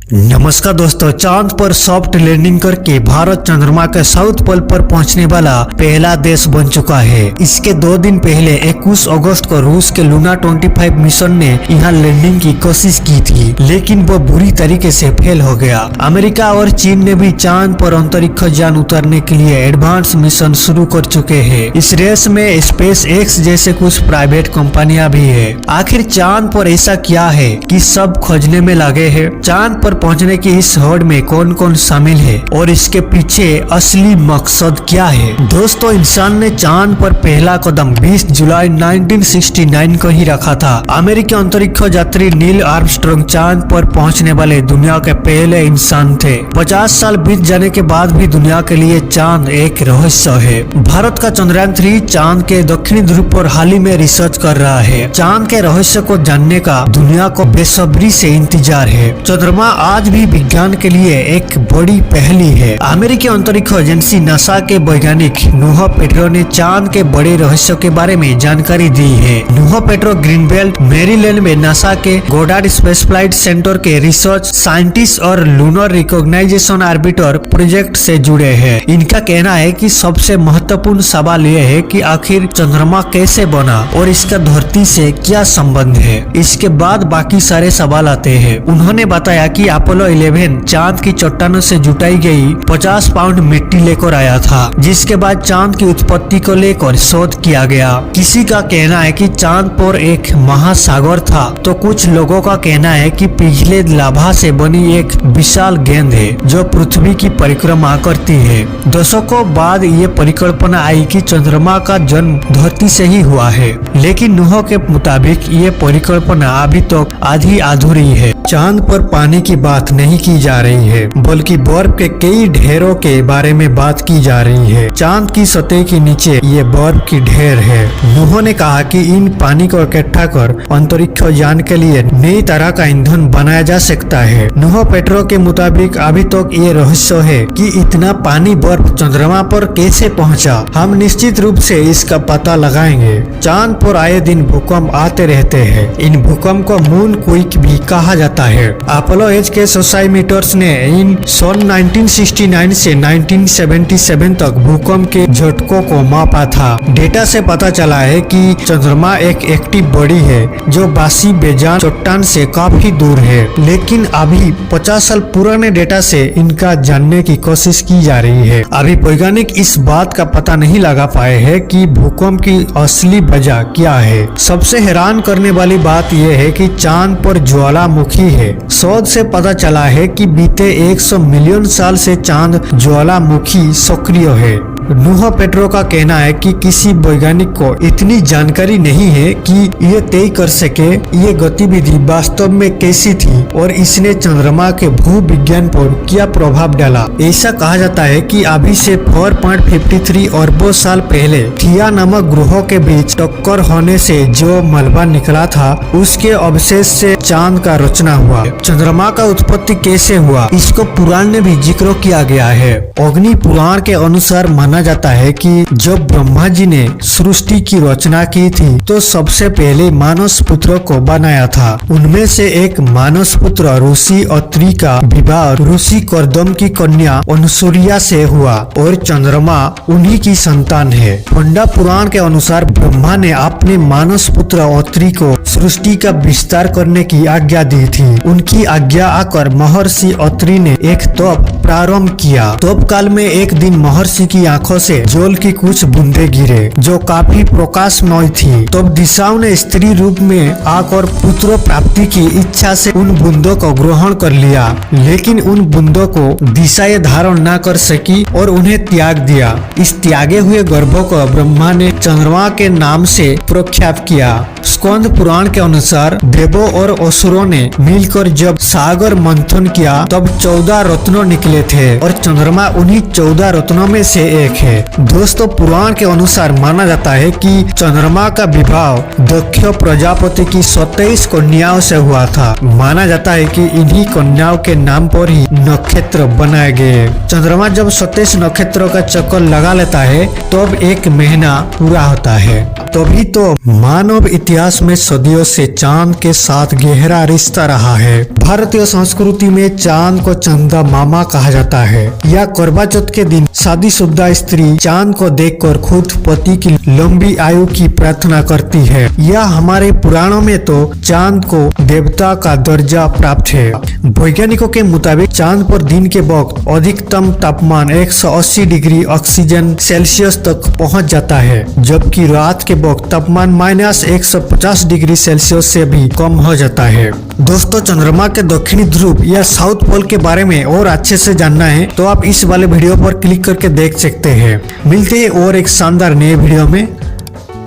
नमस्कार दोस्तों, चांद पर सॉफ्ट लैंडिंग करके भारत चंद्रमा के साउथ पोल पर पहुंचने वाला पहला देश बन चुका है। इसके 2 दिन पहले 21 अगस्त को रूस के लूना 25 मिशन ने यहां लैंडिंग की कोशिश की थी, लेकिन वो बुरी तरीके से फेल हो गया। अमेरिका और चीन ने भी चांद पर अंतरिक्ष यान उतारने के लिए एडवांस मिशन शुरू कर चुके हैं। इस रेस में स्पेस एक्स जैसे कुछ प्राइवेट कंपनियां भी है। आखिर चांद पर ऐसा क्या है कि सब खोजने में लगे हैं? चांद पर पहुंचने की इस होड़ में कौन कौन शामिल है और इसके पीछे असली मकसद क्या है? दोस्तों, इंसान ने चांद पर पहला कदम 20 जुलाई 1969 को ही रखा था। अमेरिकी अंतरिक्ष यात्री नील आर्मस्ट्रांग चांद पर पहुंचने वाले दुनिया के पहले इंसान थे। 50 साल बीत जाने के बाद भी दुनिया के लिए चांद एक रहस्य है। भारत का चंद्रयान 3 चांद के दक्षिणी ध्रुव पर हाल ही में रिसर्च कर रहा है। चांद के रहस्य को जानने का दुनिया को बेसब्री से इंतजार है। चंद्रमा आज भी विज्ञान के लिए एक बड़ी पहेली है। अमेरिकी अंतरिक्ष एजेंसी नासा के वैज्ञानिक नोह पेट्रो ने चांद के बड़े रहस्य के बारे में जानकारी दी है। नोह पेट्रो ग्रीनबेल्ट मैरीलैंड में नासा के गोडार्ड स्पेस फ्लाइट सेंटर के रिसर्च साइंटिस्ट और लूनर रिकॉग्नाइजेशन ऑर्बिटर प्रोजेक्ट से जुड़े हैं। इनका कहना है कि सबसे महत्वपूर्ण सवाल यह है कि आखिर चंद्रमा कैसे बना और इसका धरती से क्या संबंध है। इसके बाद बाकी सारे सवाल आते हैं। उन्होंने बताया कि अपोलो 11 चांद की चट्टानों से जुटाई गई 50 पाउंड मिट्टी लेकर आया था, जिसके बाद चांद की उत्पत्ति को लेकर शोध किया गया। किसी का कहना है कि चांद पर एक महासागर था, तो कुछ लोगों का कहना है कि पिघले लावा से बनी एक विशाल गेंद है जो पृथ्वी की परिक्रमा करती है। दशकों बाद ये परिकल्पना आई कि चंद्रमा का जन्म धरती से ही हुआ है, लेकिन नूह के मुताबिक ये परिकल्पना अभी तक आधी अधूरी है। चांद पर पानी की बात नहीं की जा रही है, बल्कि बर्फ के कई ढेरों के बारे में बात की जा रही है। चांद की सतह के नीचे ये बर्फ की ढेर है। नूह ने कहा कि इन पानी को इकट्ठा कर अंतरिक्ष यान के लिए नई तरह का ईंधन बनाया जा सकता है। नूह पेट्रो के मुताबिक अभी तक ये रहस्य है कि इतना पानी बर्फ चंद्रमा पर कैसे पहुंचा। हम निश्चित रूप से इसका पता लगाएंगे। चांद पर आए दिन भूकंप आते रहते हैं। इन भूकंप को मून क्विक भी कहा जाता है। अपोलो एज के सोसाइमीटर्स ने इन सन 1969 से 1977 तक भूकंप के झटकों को मापा था। डेटा से पता चला है कि चंद्रमा एक एक्टिव बॉडी है जो बासी बेजान चट्टान से काफी दूर है, लेकिन अभी 50 साल पुराने डेटा से इनका जानने की कोशिश की जा रही है। अभी वैज्ञानिक इस बात का पता नहीं लगा पाए हैं कि भूकंप की असली वजह क्या है। सबसे हैरान करने वाली बात यह है कि चांद पर ज्वालामुखी है। शोध से पता चला है कि बीते 100 मिलियन साल से चांद ज्वालामुखी सक्रिय है। नूह पेट्रो का कहना है कि किसी वैज्ञानिक को इतनी जानकारी नहीं है कि ये तय कर सके ये गतिविधि वास्तव में कैसी थी और इसने चंद्रमा के भूविज्ञान पर क्या प्रभाव डाला। ऐसा कहा जाता है कि अभी से 4.53 अरबों साल पहले थिया नामक ग्रहों के बीच टक्कर होने से जो मलबा निकला था, उसके अवशेष से चांद का रचना हुआ। चंद्रमा का उत्पत्ति कैसे हुआ, इसको पुराण में भी जिक्र किया गया है। अग्नि पुराण के अनुसार माना जाता है कि जब ब्रह्मा जी ने सृष्टि की रचना की थी तो सबसे पहले मानस पुत्र को बनाया था। उनमें से एक मानस पुत्र ऋषि अत्रि का विवाह ऋषि कर्दम की कन्या अनुसूया से हुआ और चंद्रमा उन्हीं की संतान है। पंडा पुराण के अनुसार ब्रह्मा ने अपने मानस पुत्र अत्रि को सृष्टि का विस्तार करने की आज्ञा दी थी। उनकी आज्ञा आकर महर्षि अत्रि ने एक तप प्रारंभ किया। तप काल में एक दिन महर्षि की आंखों से जल की कुछ बूंदे गिरे जो काफी प्रकाशमय थी। तब दिशाओं ने स्त्री रूप में आकर पुत्र प्राप्ति की इच्छा से उन बूंदों को ग्रहण कर लिया, लेकिन उन बूंदों को दिशाएं धारण न कर सकी और उन्हें त्याग दिया। इस त्यागे हुए गर्भों को ब्रह्मा ने चंद्रमा के नाम से प्रख्यात किया। स्कंद पुराण के अनुसार देवों और असुरों ने मिलकर जब सागर मंथन किया तब 14 रत्नों निकले मिले थे और चंद्रमा उन्हीं 14 रत्नों में से एक है। दोस्तों, पुराण के अनुसार माना जाता है कि चंद्रमा का विवाह दक्ष प्रजापति की 27 कन्याओं से हुआ था। माना जाता है कि इन्हीं कन्याओं के नाम पर ही नक्षत्र बनाए गए। चंद्रमा जब 27 नक्षत्रों का चक्कर लगा लेता है तब एक महीना पूरा होता है। तभी तो मानव इतिहास में सदियों से चांद के साथ गहरा रिश्ता रहा है। भारतीय संस्कृति में चांद को चंदा मामा कहा जाता है। या करवा चौथ के दिन शादीशुदा स्त्री चांद को देखकर खुद पति की लंबी आयु की प्रार्थना करती है। यह हमारे पुराणों में तो चांद को देवता का दर्जा प्राप्त है। वैज्ञानिकों के मुताबिक चांद पर दिन के वक्त अधिकतम तापमान 180 डिग्री ऑक्सीजन सेल्सियस तक पहुंच जाता है, जबकि रात के वक्त तापमान -150 डिग्री सेल्सियस से भी कम हो जाता है। दोस्तों, चंद्रमा के दक्षिणी ध्रुव या साउथ पोल के बारे में और अच्छे से जानना है तो आप इस वाले वीडियो पर क्लिक करके देख सकते हैं। मिलते हैं और एक शानदार नए वीडियो में।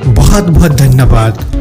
बहुत बहुत धन्यवाद।